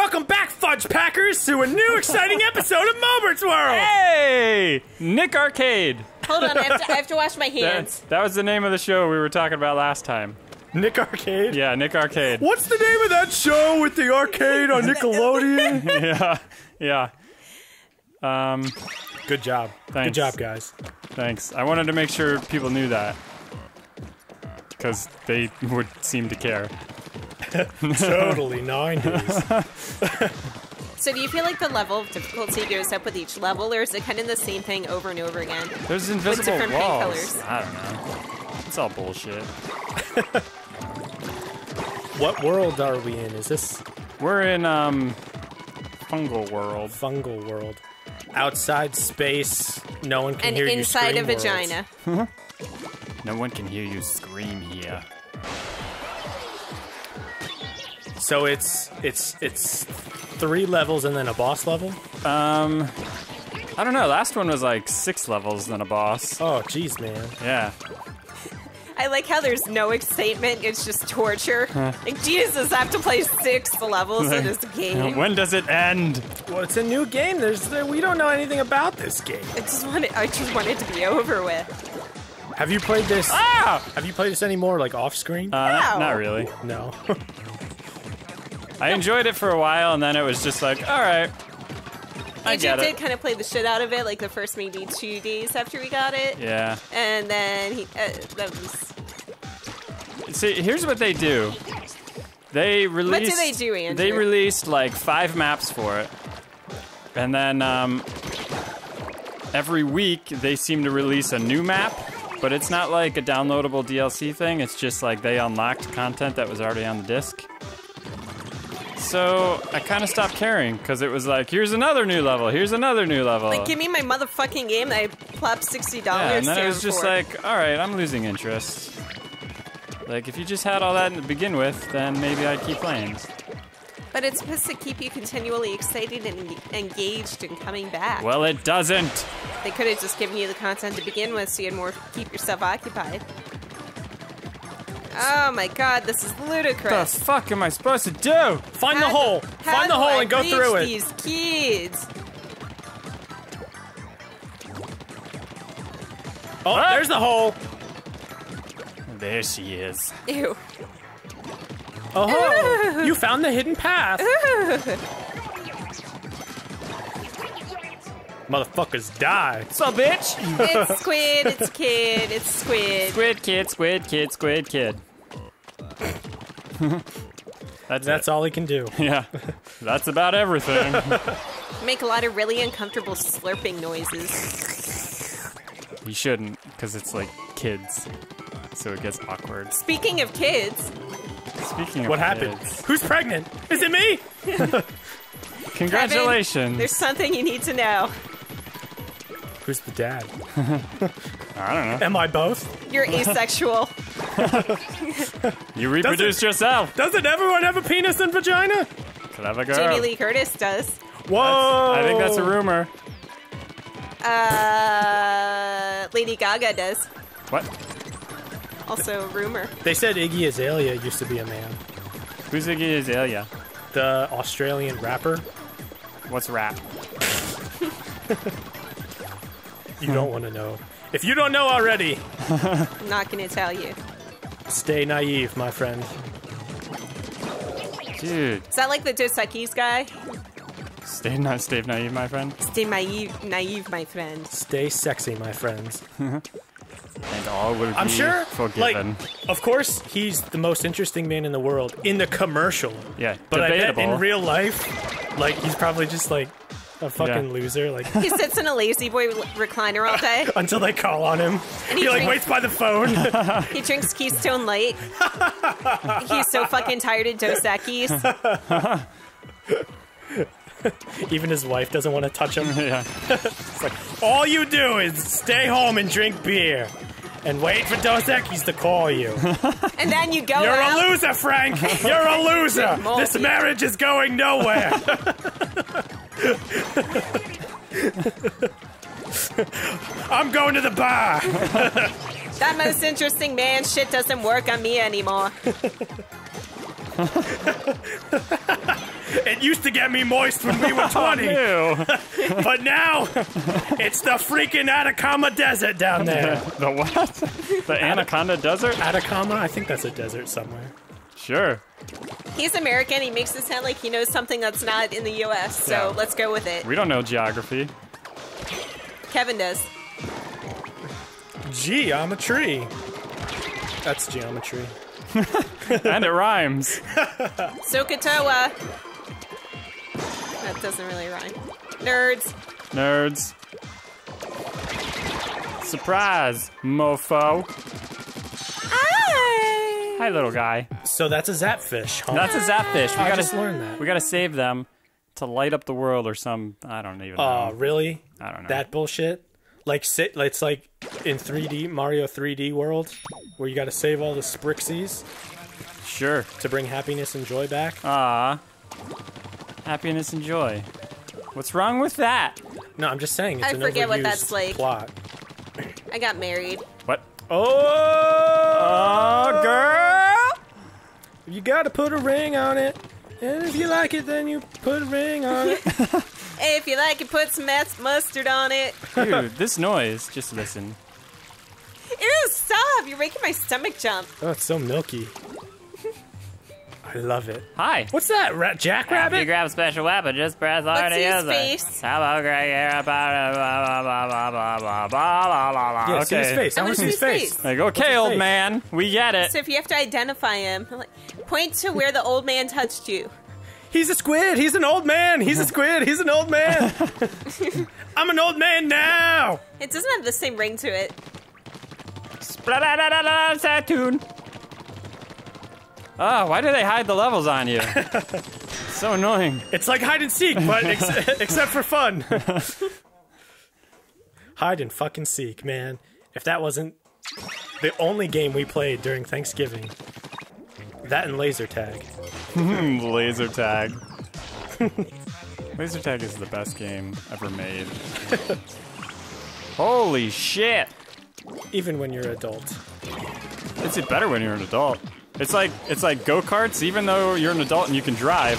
Welcome back, Fudge Packers, to a new exciting episode of Mobert's World! Hey! Nick Arcade! Hold on, I have to wash my hands. That was the name of the show we were talking about last time. Nick Arcade? Yeah, Nick Arcade. What's the name of that show with the arcade on Nickelodeon? Yeah. Good job. Thanks. Good job, guys. Thanks. I wanted to make sure people knew that. Because they would seem to care. Totally 90s. So do you feel like the level of difficulty goes up with each level, or is it kind of the same thing over and over again? There's invisible with different paint walls. colors? I don't know. It's all bullshit. What world are we in? Is this... We're in, Fungal World. Fungal World. Outside space, no one can And hear you inside a scream vagina. No one can hear you scream here. So it's 3 levels and then a boss level? I don't know. Last one was like 6 levels, then a boss. Oh, jeez, man. Yeah. I like how there's no excitement, it's just torture. Like, Jesus, I have to play 6 levels in this game. When does it end? Well, it's a new game. We don't know anything about this game. I just want it to be over with. Have you played this? Ah! Have you played this anymore, like off screen? Not really. No. I enjoyed it for a while, and then it was just like, all right. I get AJ it. did kind of play the shit out of it, like the first maybe 2 days after we got it. Yeah. And then that was... See, here's what they do. They released... What do they do, Andrew? They released like 5 maps for it. And then every week they seem to release a new map, but it's not like a downloadable DLC thing. It's just like they unlocked content that was already on the disc. So I kind of stopped caring because it was like, here's another new level, here's another new level. Like, give me my motherfucking game that I plopped $60 Yeah, and then it was just for. like, all right, I'm losing interest. Like, if you just had all that to begin with, then maybe I'd keep playing. But it's supposed to keep you continually excited and engaged and coming back. Well, it doesn't. They could have just given you the content to begin with so you had more keep yourself occupied. Oh my god, this is What ludicrous. the fuck am I supposed to do? Find the hole. Find the hole and go through it. These kids. Oh, there's the hole. There she is. Ew. Oh, you found the hidden path. Motherfuckers die. So, bitch. It's squid, it's kid, it's squid. Squid kid, squid kid, squid kid. That's all he can do. Yeah, that's about everything. Make a lot of really uncomfortable slurping noises. You shouldn't, because it's like kids, so it gets awkward. Speaking of kids, Speaking of What happened? kids, Who's pregnant? Is it me? congratulations. there's something you need to know. Who's the dad? I don't know. Am I both? You're asexual. You reproduced yourself. Doesn't everyone have a penis and vagina? Clever girl. Jamie Lee Curtis does. Whoa! I think that's a rumor. Lady Gaga does. What? Also a rumor. They said Iggy Azalea used to be a man. Who's Iggy Azalea? The Australian rapper. What's rap? You don't want to know. If you don't know already, I'm not gonna tell you. stay naive, my friend. Dude, Is that like the Dos Equis guy? stay naive, my friend. Stay naive, my friend. Stay sexy, my friends. And all will be I'm sure, forgiven. like, of course, he's the most interesting man in the world in the commercial. Yeah, But I bet debatable. in real life, like, he's probably just like a fucking loser. Like, He sits in a lazy boy recliner all day. until they call on him, And he like drinks- waits by the phone. He drinks Keystone Light. He's so fucking tired of Dos Equis. Even his wife doesn't want to touch him. Yeah. It's like, all you do is stay home and drink beer. And wait for Dos Equis to call you. And then you go You're out. a loser, Frank! You're a loser! More This beer. marriage is going nowhere! I'm going to the bar! That most interesting man shit doesn't work on me anymore. It used to get me moist when we were 20. Ew. But now, it's the freaking Atacama Desert down there. The what? The Anaconda Desert? Atacama? I think that's a desert somewhere. Sure. He's American. He makes it sound like he knows something that's not in the U.S., so Yeah. let's go with it. We don't know geography. Kevin does. Geometry. That's geometry. And it rhymes. Sokotoa. That doesn't really rhyme. Nerds. Nerds. Surprise, mofo. Hi. Hi, little guy. So that's a Zapfish, huh? That's a Zapfish. I just learned that. We gotta save them to light up the world or some. I don't even know. Really? I don't know. That bullshit? Like, it's like in 3D, Mario 3D world, where you gotta save all the Sprixies Sure. to bring happiness and joy back? Happiness and joy. What's wrong with that? No, I'm just saying, it's I an forget what overused that's like. plot. I got married. What? Oh, girl! you gotta put a ring on it. And if you like it, then you put a ring on it. Hey, if you like it, put some mustard on it. Dude, this noise. Just listen. Ew, stop! You're making my stomach jump. Oh, it's so milky. I love it. Hi. What's that, If you jackrabbit? grab a special weapon, just press R Let's to see his use it. face. How about Greg? Yeah, see his face. I want to see his face. Like, okay, his old face? man, we get it. So if you have to identify him, point to where the old man touched you. He's a squid. He's an old man. He's a squid. He's an old man. I'm an old man now. It doesn't have the same ring to it. Splatoon. Oh, why do they hide the levels on you? So annoying. It's like hide and seek, but except for fun. Hide and fucking seek, man. If that wasn't the only game we played during Thanksgiving, that and laser tag. Laser tag. Laser tag is the best game ever made. Holy shit! Even when you're adult. It's better when you're an adult. It's like go-karts, even though you're an adult and you can drive.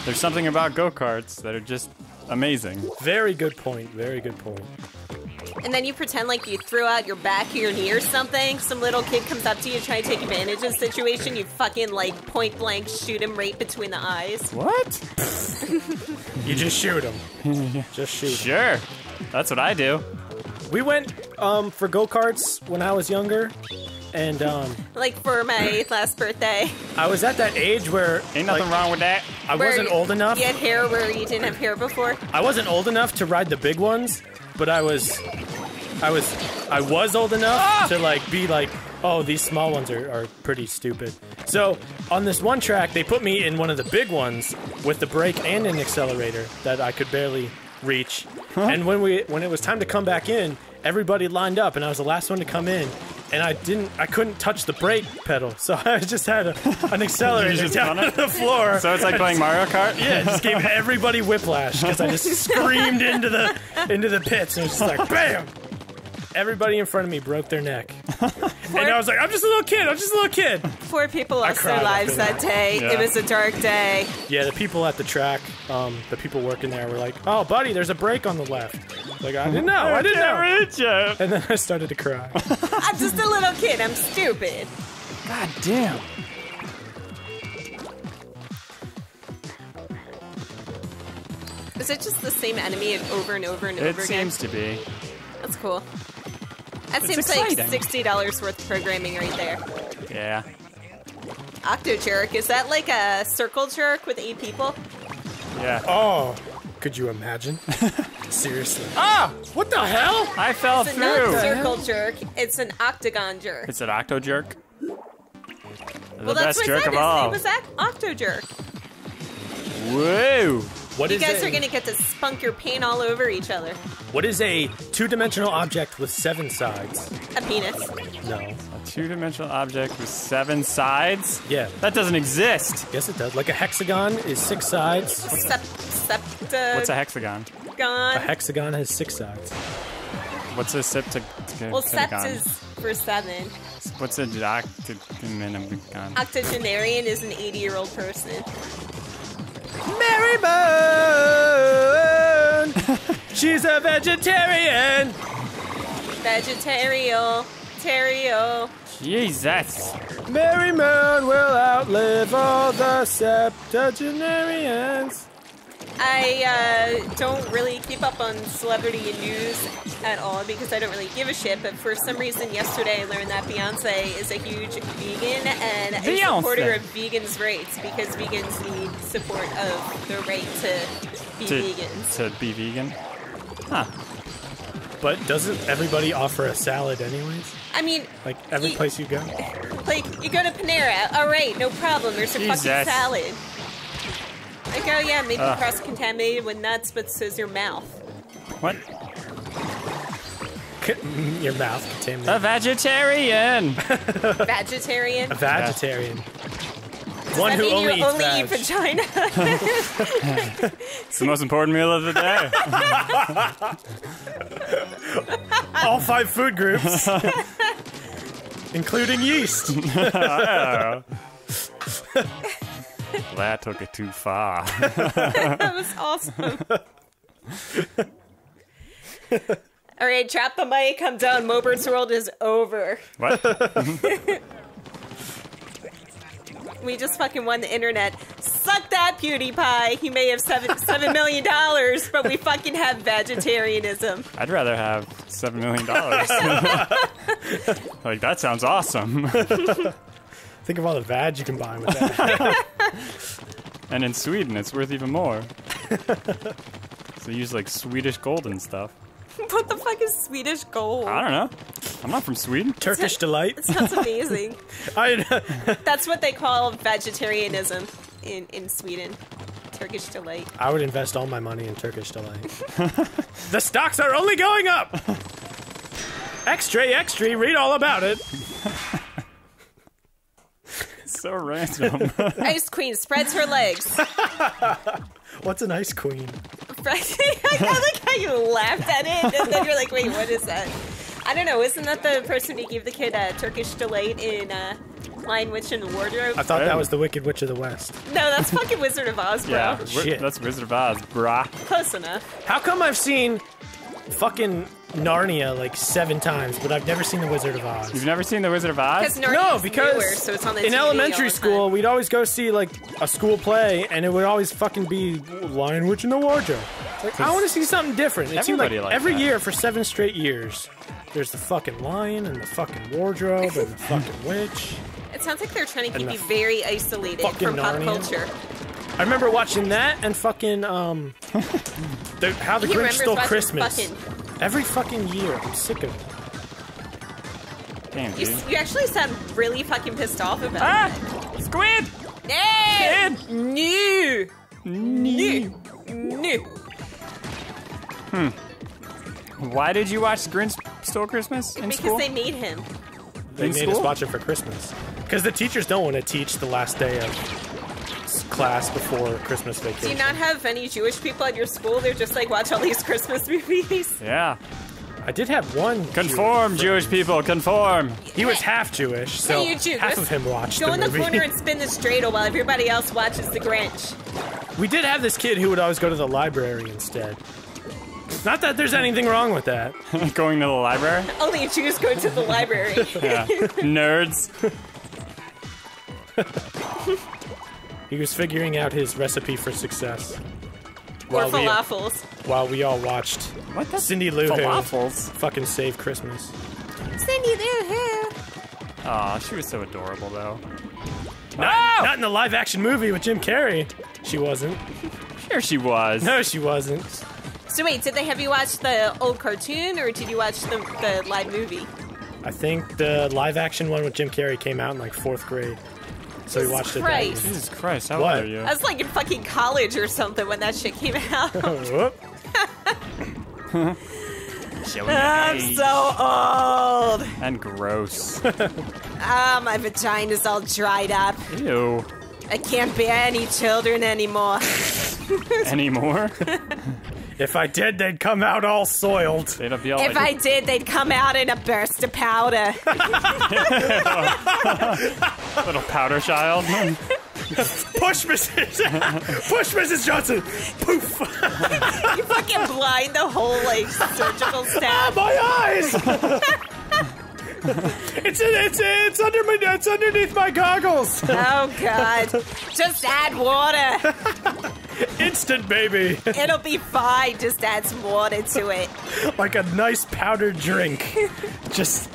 There's something about go-karts that are just amazing. Very good point. Very good point. And then you pretend like you threw out your back or your knee or something. Some little kid comes up to you trying to take advantage of the situation. You fucking, like, point blank shoot him right between the eyes. What? You just shoot him. Just shoot him. Sure. That's what I do. We went for go-karts when I was younger, and Like for my last birthday. I was at that age where Ain't nothing wrong with that. I wasn't old enough. You had hair where you didn't have hair before. I wasn't old enough to ride the big ones, but I was old enough to like be like, oh, these small ones are pretty stupid. So on this one track, they put me in one of the big ones with the brake and an accelerator that I could barely reach. And when it was time to come back in, everybody lined up, and I was the last one to come in. And I couldn't touch the brake pedal, so I just had an accelerator just down run to it? the floor. So it's like playing Mario Kart? Yeah, it just gave everybody whiplash because I just screamed into the pits, and it was just like bam. Everybody in front of me broke their neck, and I was like, "I'm just a little kid. 4 people lost their cried lives after that day. Yeah. It was a dark day. Yeah, the people at the track, the people working there were like, "Oh, buddy, there's a brake on the left." Like, I didn't know. I didn't know. reach it. And then I started to cry. I'm just a little kid. I'm stupid. God damn. Is it just the same enemy over and over and over It again? seems to be. That's cool. That It's seems exciting. like $60 worth of programming right there. Yeah. Octo jerk. Is that like a circle jerk with 8 people? Yeah. Oh, could you imagine? Seriously. Ah! What the hell? I fell It's not through. circle jerk. It's an octagon jerk. It's an octo jerk. The Well, that's best what I jerk said. of His all. name was Octo jerk. Whoa! What You is guys a- are gonna get to spunk your paint all over each other. What is a two-dimensional object with 7 sides? A penis. No. A two-dimensional object with 7 sides? Yeah. That doesn't exist. Yes, it does. Like a hexagon is 6 sides. What's a hexagon? A hexagon has 6 sides. What's a Well, sept septagon? is for 7. What's a octagon? Octogenarian is an 80-year-old person. Mary Moon! She's a vegetarian! Vegetarian. Jesus. Mary Moon will outlive all the septuagenarians. I don't really keep up on celebrity news at all because I don't really give a shit, but for some reason yesterday I learned that Beyonce is a huge vegan and a supporter of vegans' rights because vegans need support of their right to be vegans. To be vegan? Huh. But doesn't everybody offer a salad anyways? I mean... Like, every place you go? Like, you go to Panera, alright, no problem, there's a fucking salad. Like, oh yeah, maybe cross-contaminated with nuts, but so's your mouth. What? Your mouth contaminated. A vegetarian! Vegetarian? A vegetarian. Does One that who mean only you eats only eat vagina? It's the most important meal of the day. All 5 food groups. Including yeast. That took it too far. That was awesome. Alright, drop the mic, I'm done. Mobert's World is over. What? We just fucking won the internet. Suck that, PewDiePie. He may have $7 million, but we fucking have vegetarianism. I'd rather have $7 million. Like, that sounds awesome. Think of all the vag you can buy with that. And in Sweden, it's worth even more. So they use, like, Swedish gold and stuff. What the fuck is Swedish gold? I don't know. I'm not from Sweden. Turkish delight. It sounds amazing. That's what they call vegetarianism in Sweden. Turkish delight. I would invest all my money in Turkish delight. The stocks are only going up! Extra, read all about it. So random. Ice Queen spreads her legs. What's an ice queen? I like how you laughed at it, and then you're like, wait, what is that? I don't know, isn't that the person who gave the kid a Turkish delight in Lion Witch in the Wardrobe? I thought that was the Wicked Witch of the West. No, that's fucking Wizard of Oz, bro. Yeah, Shit. that's Wizard of Oz, brah. Close enough. How come I've seen fucking Narnia like 7 times, but I've never seen the Wizard of Oz? You've never seen the Wizard of Oz? No, because newer, so it's on the in TV elementary all the school, time. we'd always go see like a school play, and it would always fucking be Lion Witch in the Wardrobe. Like, I want to see something different. It seemed like Everybody liked every that. year for 7 straight years, there's the fucking lion and the fucking wardrobe and the fucking witch. It sounds like they're trying to keep And you the very isolated fucking from pop Narnia. culture. I remember watching that and fucking How the He Grinch remembers Stole watching Christmas. fucking- Every fucking year. I'm sick of it. Damn, You, dude. you actually sound really fucking pissed off about Ah! that. Squid! No! Kid! No! No! Why did you watch Grinch Stole Christmas in Because school? they made him. They In made us school? watch it for Christmas. Because the teachers don't want to teach the last day of class before Christmas Do vacation. you not have any Jewish people at your school? They're just like, watch all these Christmas movies. Yeah. I did have one. Conform, Jewish people, conform. He was half Jewish, so Hey, you Jew, half go- of him watched Go the in the movie. corner and spin the dreidel while everybody else watches the Grinch. We did have this kid who would always go to the library instead. Not that there's anything wrong with that. Going to the library? Only Jews go to the library. Yeah. Nerds. He was figuring out his recipe for success. Or While we, falafels. while we all watched What the? Cindy Lou Who Falafels? fucking save Christmas. Cindy Lou Who. Aw, she was so adorable, though. Not in the live action movie with Jim Carrey. She wasn't. Here she was. No, she wasn't. So wait, did they have you watch the old cartoon, or did you watch the live movie? I think the live action one with Jim Carrey came out in like 4th grade. So we Jesus watched it Christ. that year. Jesus Christ, how What? old are you? I was like in fucking college or something when that shit came out. Whoop. Showing your I'm age. so old. And gross. Ah, my vagina's all dried up. Ew. I can't bear any children anymore. Anymore? If I did, they'd come out all soiled. They'd be all If I like, did, they'd come out in a burst of powder. little powder child. Push, Mrs. Johnson. Poof. You fucking blind the whole like surgical Ah, staff. my eyes. It's underneath my goggles. Oh god. Just add water. Instant, baby. It'll be fine. Just add some water to it. Like a nice powdered drink. Just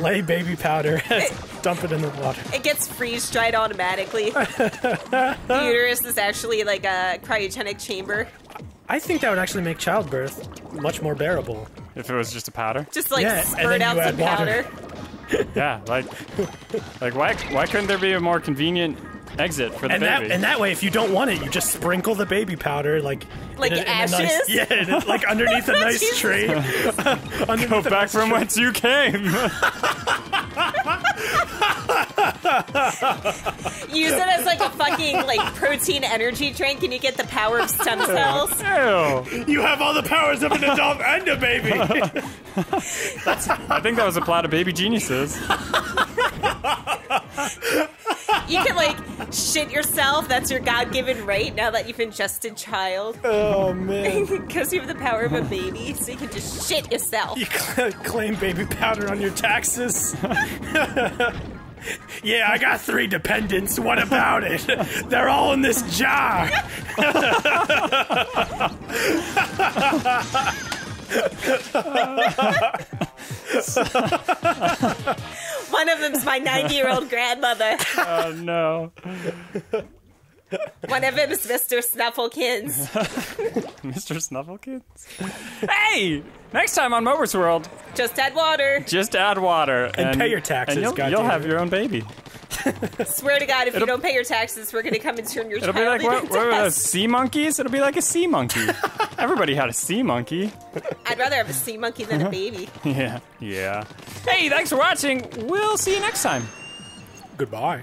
lay baby powder and dump it in the water. It gets freeze dried automatically. The uterus is actually like a cryogenic chamber. I think that would actually make childbirth much more bearable. If it was just a powder. Just like Yeah, and spurt then out you some add water. powder. Yeah, like why couldn't there be a more convenient exit for the baby? And that way, if you don't want it, you just sprinkle the baby powder like ashes? like underneath a nice Jesus. tree. Go back from whence you came. Use it as like a fucking like protein energy drink, and you get the power of stem cells. Ew. You have all the powers of an adult and a baby. I think that was a plot of Baby Geniuses. You can like shit yourself. That's your God-given right now that you've ingested child. Oh man! Because you have the power of a baby, so you can just shit yourself. You claim baby powder on your taxes. Yeah, I got 3 dependents. What about it? They're all in this jar. One of them's my 90-year-old grandmother. Oh no. One of them is Mr. Snufflekins. Mr. Snufflekins? Hey! Next time on Mober's World, Just add water. just add water. And pay your taxes, And you'll goddamn have it. your own baby. Swear to God, if you don't pay your taxes, we're gonna come and turn your It'll child be like, into what were those, dust. sea monkeys? It'll be like a sea monkey. Everybody had a sea monkey. I'd rather have a sea monkey than a baby. Yeah. Hey, thanks for watching. We'll see you next time. Goodbye.